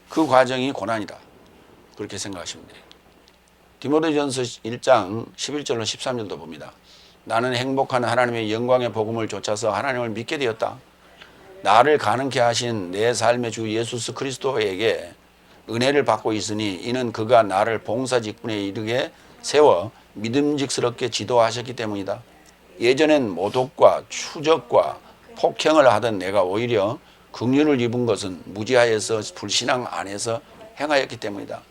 그 과정이 고난이다. 그렇게 생각하시면 돼요. 디모데전서 1장 11절로 13절도 봅니다. 나는 행복한 하나님의 영광의 복음을 좇아서 하나님을 믿게 되었다. 나를 가능케 하신 내 삶의 주 예수 그리스도에게 은혜를 받고 있으니 이는 그가 나를 봉사 직분에 이르게 세워 믿음직스럽게 지도하셨기 때문이다. 예전엔 모독과 추적과 폭행을 하던 내가 오히려 긍휼을 입은 것은 무지하여서 불신앙 안에서 행하였기 때문이다.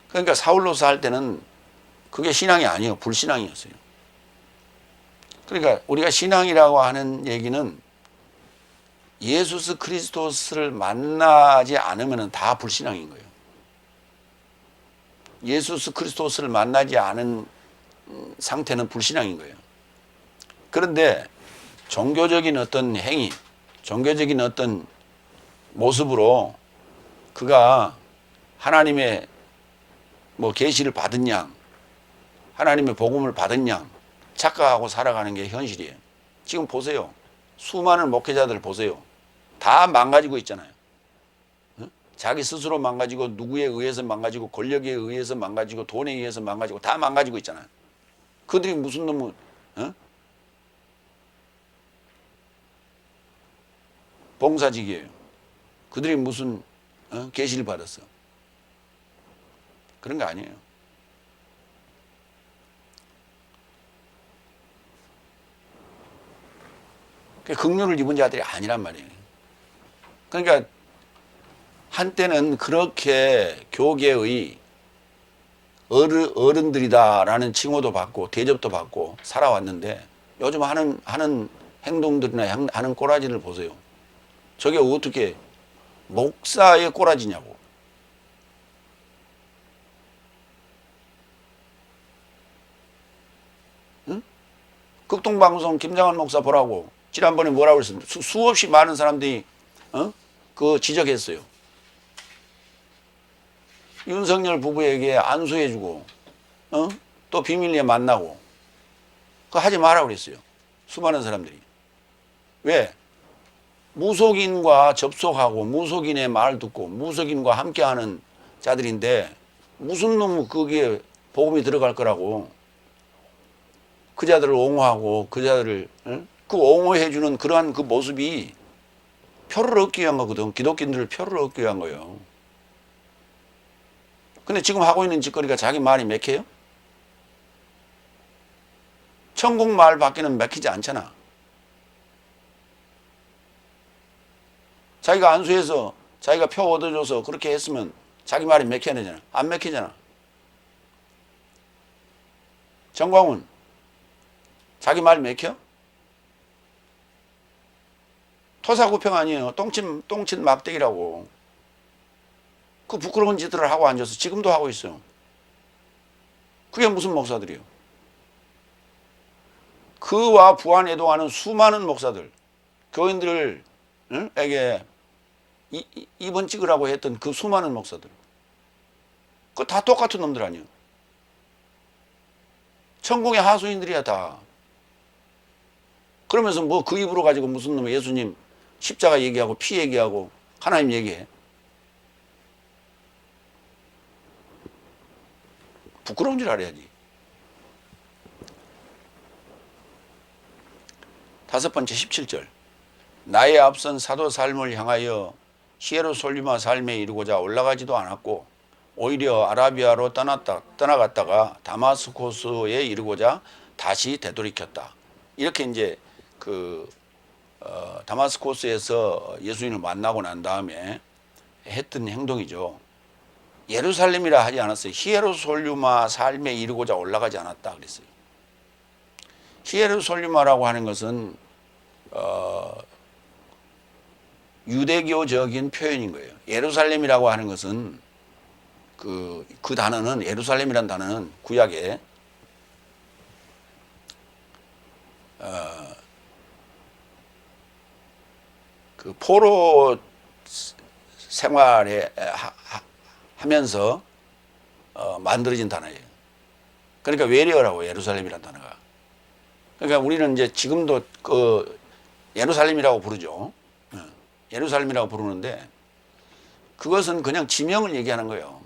그러니까 사울로서 할 때는 그게 신앙이 아니에요. 불신앙이었어요. 그러니까 우리가 신앙이라고 하는 얘기는 예수 그리스도를 만나지 않으면 다 불신앙인 거예요. 예수 그리스도를 만나지 않은 상태는 불신앙인 거예요. 그런데 종교적인 어떤 행위, 종교적인 어떤 모습으로 그가 하나님의 계시를 받은 양, 하나님의 복음을 받은 양 착각하고 살아가는 게 현실이에요. 지금 보세요. 수많은 목회자들 보세요. 다 망가지고 있잖아요. 자기 스스로 망가지고 누구에 의해서 망가지고 권력에 의해서 망가지고 돈에 의해서 망가지고 다 망가지고 있잖아요. 그들이 무슨 놈은 봉사직이에요. 그들이 무슨 계시를 받았어. 그런 거 아니에요. 긍휼을 입은 자들이 아니란 말이에요. 그러니까 한때는 그렇게 교계의 어른들이다라는 칭호도 받고 대접도 받고 살아왔는데 요즘 하는 행동들이나 하는 꼬라지를 보세요. 저게 어떻게 목사의 꼬라지냐고. 응? 극동방송 김장한 목사 보라고 지난번에 뭐라고 그랬습니까? 수없이 많은 사람들이 그거 지적했어요. 윤석열 부부에게 안수해주고 또 비밀리에 만나고 그거 하지 마라고 그랬어요. 수많은 사람들이. 왜? 무속인과 접속하고 무속인의 말 듣고 무속인과 함께하는 자들인데 무슨 놈 거기에 복음이 들어갈 거라고 그 자들을 옹호하고 그 자들을 그 옹호해주는 그러한 그 모습이 표를 얻기 위한 거거든. 기독교인들을 표를 얻기 위한 거예요. 근데 지금 하고 있는 짓거리가 자기 말이 맥혀요? 천국 말 밖에는 맥히지 않잖아. 자기가 안수해서 자기가 표 얻어줘서 그렇게 했으면 자기 말이 맥혀야 되잖아. 안 맥히잖아. 정광훈 자기 말 맥혀? 토사구팽 아니에요. 똥친 막대기라고. 그 부끄러운 짓들을 하고 앉아서 지금도 하고 있어요. 그게 무슨 목사들이에요? 그와 부안해동하는 수많은 목사들, 교인들을 에게 입원 찍으라고 했던 그 수많은 목사들, 그거 다 똑같은 놈들 아니에요. 천국의 하수인들이야 다. 그러면서 뭐 그 입으로 가지고 무슨 놈의 예수님 십자가 얘기하고 피 얘기하고 하나님 얘기해. 부끄러운 줄 알아야지. 5번째 17절. 나의 앞선 사도 삶을 향하여 히에로솔리마 삶에 이르고자 올라가지도 않았고 오히려 아라비아로 떠나갔다가 다마스코스에 이르고자 다시 되돌이켰다. 이렇게 이제 다마스코스에서 예수님을 만나고 난 다음에 했던 행동이죠. 예루살렘이라 하지 않았어요. 히에로솔리마 삶에 이르고자 올라가지 않았다 그랬어요. 히에로솔리마라고 하는 것은 유대교적인 표현인 거예요. 예루살렘이라고 하는 것은 그 단어는, 예루살렘이라는 단어는 구약에 그 포로 생활에 하면서 만들어진 단어예요. 그러니까 외래어라고, 예루살렘이라는 단어가. 그러니까 우리는 이제 지금도 그 예루살렘이라고 부르죠. 예루살렘이라고 부르는데 그것은 그냥 지명을 얘기하는 거예요.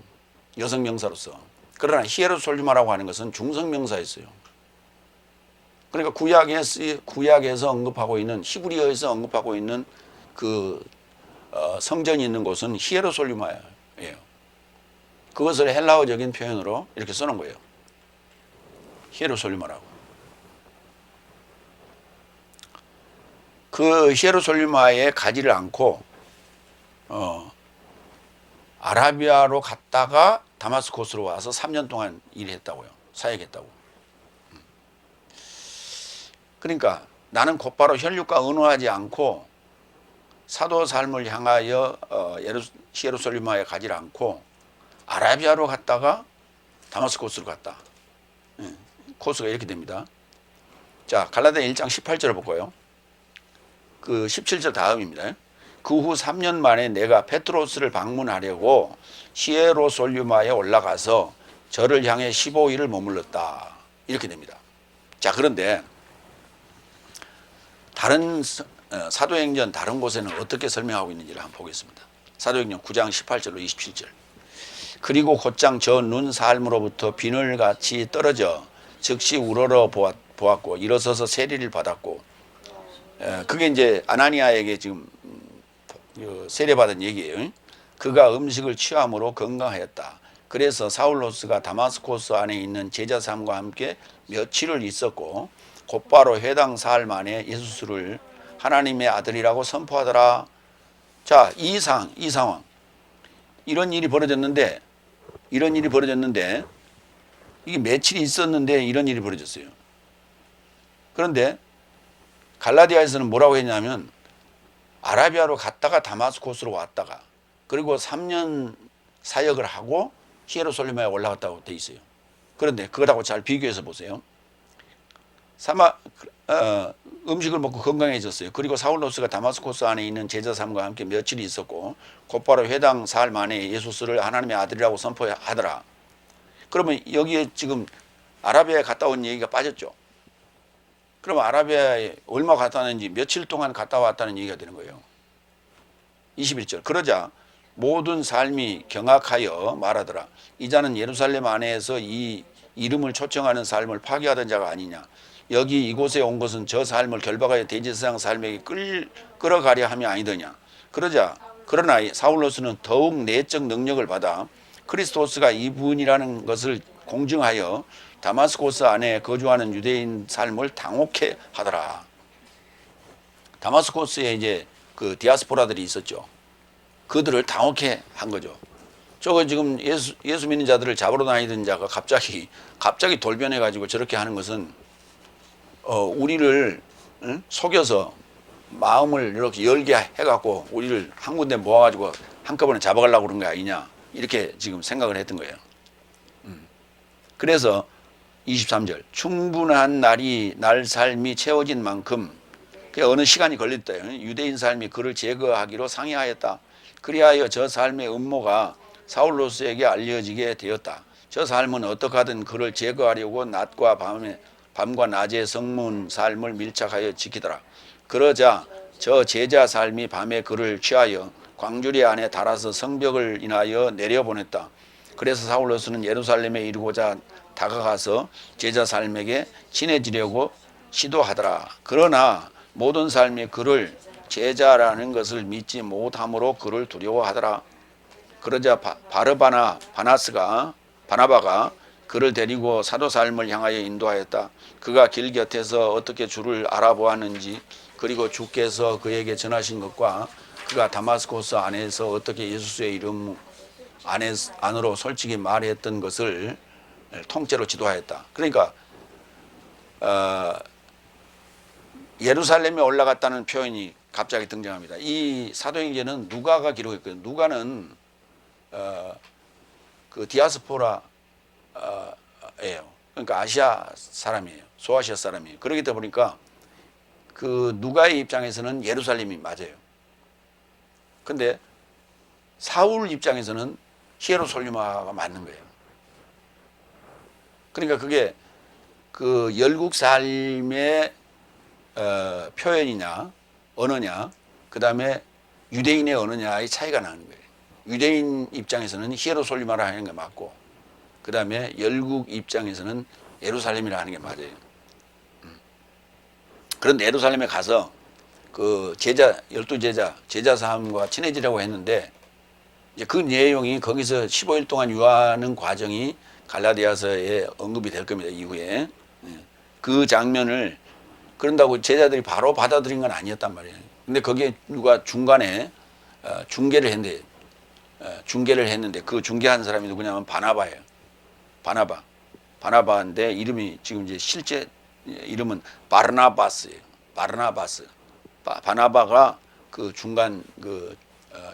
여성 명사로서. 그러나 히에로솔리마라고 하는 것은 중성 명사였어요. 그러니까 구약에서 언급하고 있는, 히브리어에서 언급하고 있는 그 성전이 있는 곳은 히에로솔리마예요. 그것을 헬라어적인 표현으로 이렇게 써놓은 거예요. 히에로솔리마라고. 그 히에로솔리마에 가지를 않고 아라비아로 갔다가 다마스코스로 와서 3년 동안 일했다고요. 사역했다고. 그러니까 나는 곧바로 혈육과 언어하지 않고 사도 삶을 향하여 히에로솔리마에 가지를 않고 아라비아로 갔다가 다마스코스로 갔다. 코스가 이렇게 됩니다. 자, 갈라디아 1장 18절을 볼까요? 그 17절 다음입니다. 그 후 3년 만에 내가 페트로스를 방문하려고 히에로솔리마에 올라가서 저를 향해 15일을 머물렀다. 이렇게 됩니다. 자, 그런데 다른 사도행전 다른 곳에는 어떻게 설명하고 있는지를 한번 보겠습니다. 사도행전 9장 18절로 27절. 그리고 곧장 저 눈 삶으로부터 비늘같이 떨어져 즉시 우러러 보았고 일어서서 세리를 받았고, 그게 이제 아나니아에게 지금 세례받은 얘기예요. 그가 음식을 취함으로 건강하였다. 그래서 사울로스가 다마스코스 안에 있는 제자삼과 함께 며칠을 있었고 곧바로 회당 사흘 만에 예수를 하나님의 아들이라고 선포하더라. 자, 이 상황. 이런 일이 벌어졌는데 이게 며칠이 있었는데 이런 일이 벌어졌어요. 그런데 갈라디아에서는 뭐라고 했냐면 아라비아로 갔다가 다마스코스로 왔다가 그리고 3년 사역을 하고 히에로솔리마에 올라갔다고 돼 있어요. 그런데 그거하고 잘 비교해서 보세요. 음식을 먹고 건강해졌어요. 그리고 사울로스가 다마스코스 안에 있는 제자삼과 함께 며칠이 있었고 곧바로 회당 사흘 만에 예수스를 하나님의 아들이라고 선포하더라. 그러면 여기에 지금 아라비아에 갔다 온 얘기가 빠졌죠. 그럼 아라비아에 얼마 갔다 왔는지, 며칠 동안 갔다 왔다는 얘기가 되는 거예요. 21절. 그러자 모든 삶이 경악하여 말하더라. 이 자는 예루살렘 안에서 이 이름을 초청하는 삶을 파괴하던 자가 아니냐. 여기 이곳에 온 것은 저 삶을 결박하여 대제사장 삶에게 끌어가려 함이 아니더냐. 그러나 사울로스는 더욱 내적 능력을 받아 크리스토스가 이분이라는 것을 공증하여 다마스코스 안에 거주하는 유대인 삶을 당혹해 하더라. 다마스코스에 이제 그 디아스포라들이 있었죠. 그들을 당혹해 한 거죠. 저거 지금 예수 믿는 자들을 잡으러 다니던 자가 갑자기 돌변해 가지고 저렇게 하는 것은 우리를 속여서 마음을 이렇게 열게 해갖고 우리를 한 군데 모아가지고 한꺼번에 잡아가려고 그런 거 아니냐, 이렇게 지금 생각을 했던 거예요. 그래서 23절, 충분한 날이 날 삶이 채워진 만큼, 어느 시간이 걸렸다. 유대인 삶이 그를 제거하기로 상의하였다. 그리하여 저 삶의 음모가 사울로스에게 알려지게 되었다. 저 삶은 어떻게 하든 그를 제거하려고 밤과 낮의 성문 삶을 밀착하여 지키더라. 그러자 저 제자 삶이 밤에 그를 취하여 광주리 안에 달아서 성벽을 인하여 내려보냈다. 그래서 사울로스는 예루살렘에 이르고자 다가가서 제자 삶에게 친해지려고 시도하더라. 그러나 모든 삶이 그를 제자라는 것을 믿지 못함으로 그를 두려워하더라. 그러자 바나바가 그를 데리고 사도 삶을 향하여 인도하였다. 그가 길 곁에서 어떻게 주를 알아보았는지, 그리고 주께서 그에게 전하신 것과 그가 다마스코스 안에서 어떻게 예수의 이름 안으로 솔직히 말했던 것을 통째로 지도하였다. 그러니까 예루살렘에 올라갔다는 표현이 갑자기 등장합니다. 이 사도행전은 누가가 기록했거든요. 누가는 그 디아스포라예요. 그러니까 아시아 사람이에요. 소아시아 사람이에요. 그러기 보니까 그 누가의 입장에서는 예루살렘이 맞아요. 근데 사울 입장에서는 히에로솔리마가 맞는 거예요. 그러니까 그게 그 열국 삶의 표현이냐, 언어냐, 그 다음에 유대인의 언어냐의 차이가 나는 거예요. 유대인 입장에서는 히에로솔리마라 하는 게 맞고, 그 다음에 열국 입장에서는 예루살렘이라 하는 게 맞아요. 그런데 예루살렘에 가서 그 열두 제자 사함과 친해지려고 했는데, 이제 그 내용이 거기서 15일 동안 유하는 과정이 갈라디아서에 언급이 될 겁니다. 이후에. 그 장면을, 그런다고 제자들이 바로 받아들인 건 아니었단 말이에요. 근데 거기에 누가 중간에 중계를 했는데 그 중계한 사람이 누구냐면 바나바예요. 바나바인데 이름이 지금 이제 실제 이름은 바르나바스예요. 바나바가 그 중간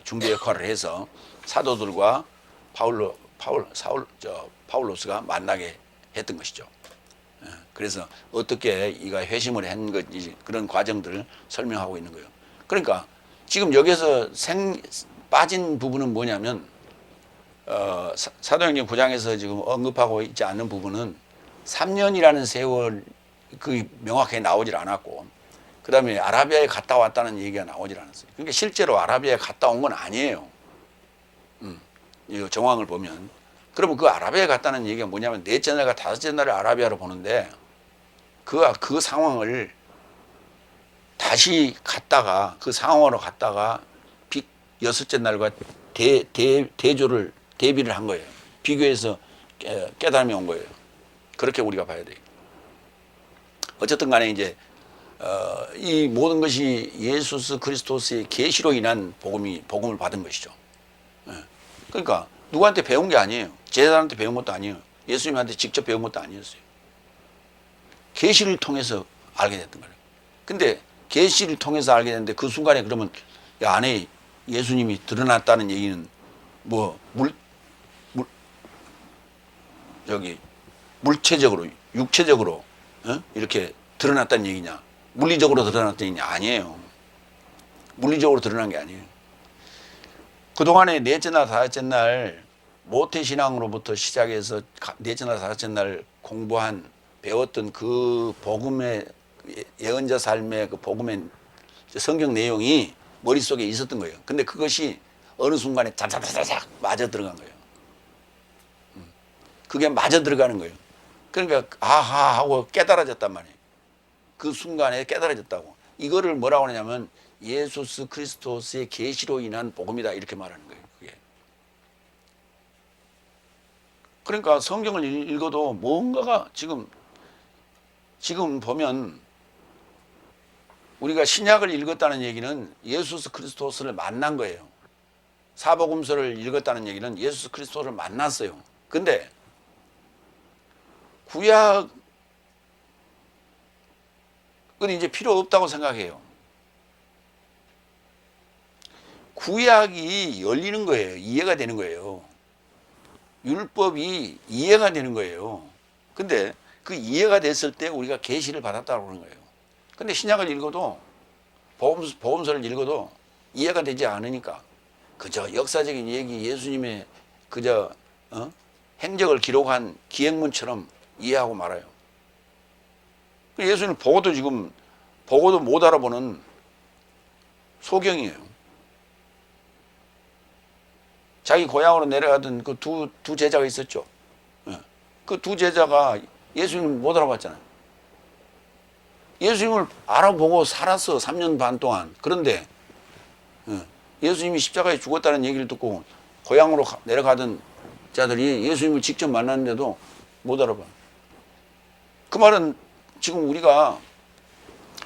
중개 역할을 해서 사도들과 파울로스가 만나게 했던 것이죠. 그래서 어떻게 이가 회심을 한 건지 그런 과정들을 설명하고 있는 거예요. 그러니까 지금 여기서 빠진 부분은 뭐냐면 사도행전 9장에서 지금 언급하고 있지 않는 부분은 3년이라는 세월 그 명확하게 나오질 않았고, 그 다음에 아라비아에 갔다 왔다는 얘기가 나오질 않았어요. 그러니까 실제로 아라비아에 갔다 온 건 아니에요. 이 정황을 보면. 그러면 그 아라비아에 갔다는 얘기가 뭐냐면 넷째 날과 다섯째 날을 아라비아로 보는데 그 상황을 다시 갔다가 그 상황으로 갔다가 여섯째 날과 대비를 한 거예요. 비교해서 깨달음이 온 거예요. 그렇게 우리가 봐야 돼요. 어쨌든 간에 이제 이 모든 것이 예수 그리스도의 계시로 인한 복음을 받은 것이죠. 그러니까 누구한테 배운 게 아니에요. 제자들한테 배운 것도 아니에요. 예수님한테 직접 배운 것도 아니었어요. 계시를 통해서 알게 됐던 거예요. 근데 계시를 통해서 알게 됐는데 그 순간에 그러면 안에 예수님이 드러났다는 얘기는 뭐 물체적으로 육체적으로 이렇게 드러났다는 얘기냐, 물리적으로 드러났다는 얘기냐? 아니에요. 물리적으로 드러난 게 아니에요. 그동안에 넷째 날 다섯째 날 모태신앙으로부터 시작해서 넷째 날 다섯째 날 배웠던 그 복음의 예언자 삶의 그 복음의 성경 내용이 머릿속에 있었던 거예요. 근데 그것이 어느 순간에 자자자자작 맞아 들어간 거예요. 그게 맞아 들어가는 거예요. 그러니까 아하 하고 깨달아졌단 말이에요. 그 순간에 깨달아졌다고. 이거를 뭐라고 하냐면 예수 그리스도의 계시로 인한 복음이다 이렇게 말하는 거예요. 그게. 그러니까 성경을 읽어도 뭔가가 지금 보면 우리가 신약을 읽었다는 얘기는 예수 그리스도를 만난 거예요. 사복음서를 읽었다는 얘기는 예수 그리스도를 만났어요. 근데 구약은 이제 필요 없다고 생각해요. 구약이 열리는 거예요. 이해가 되는 거예요. 율법이 이해가 되는 거예요. 근데 그 이해가 됐을 때 우리가 계시를 받았다고 그러는 거예요. 근데 신약을 읽어도 복음서를 읽어도 이해가 되지 않으니까 그저 역사적인 얘기, 예수님의 그저 행적을 기록한 기행문처럼 이해하고 말아요. 예수님 보고도 못 알아보는 소경이에요. 자기 고향으로 내려가던 그 두 제자가 있었죠. 그 두 제자가 예수님을 못 알아봤잖아요. 예수님을 알아보고 살았어, 3년 반 동안. 그런데 예수님이 십자가에 죽었다는 얘기를 듣고 고향으로 내려가던 자들이 예수님을 직접 만났는데도 못 알아봐. 그 말은 지금 우리가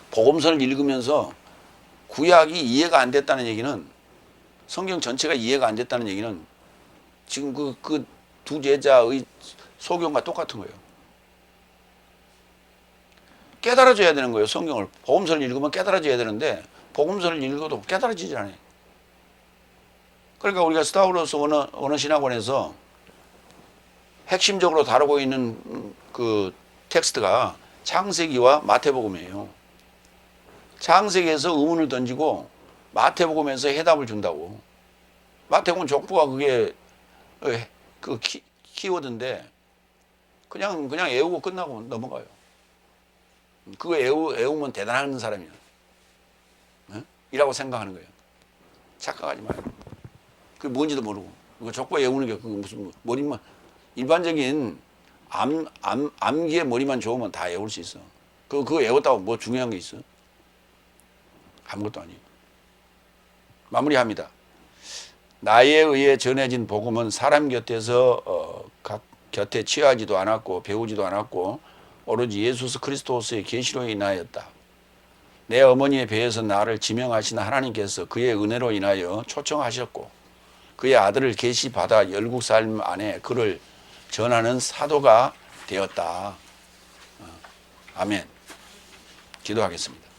복음서를 읽으면서 구약이 이해가 안 됐다는 얘기는, 성경 전체가 이해가 안 됐다는 얘기는 지금 그 두 제자의 소경과 똑같은 거예요. 깨달아져야 되는 거예요. 성경을 복음서를 읽으면 깨달아져야 되는데 복음서를 읽어도 깨달아지질 않아요. 그러니까 우리가 스타우로스 언어 신학원에서 핵심적으로 다루고 있는 그 텍스트가 창세기와 마태복음이에요. 창세기에서 의문을 던지고 마태복음에서 해답을 준다고. 마태복음 족보가 그게 그 키워드인데 그냥 외우고 끝나고 넘어가요. 그거 외우면 대단한 사람이야. 이라고 생각하는 거예요. 착각하지 마요. 그게 뭔지도 모르고. 그 족보 외우는 게 그게 무슨 머리만, 일반적인 암기의 머리만 좋으면 다 외울 수 있어. 그거 외웠다고 뭐 중요한 게 있어? 아무것도 아니에요. 마무리합니다. 나에 의해 전해진 복음은 사람 곁에서 곁에 취하지도 않았고 배우지도 않았고 오로지 예수 그리스도의 계시로 인하였다. 내 어머니의 배에서 나를 지명하신 하나님께서 그의 은혜로 인하여 초청하셨고 그의 아들을 계시받아 열국 삶 안에 그를 전하는 사도가 되었다. 아멘. 기도하겠습니다.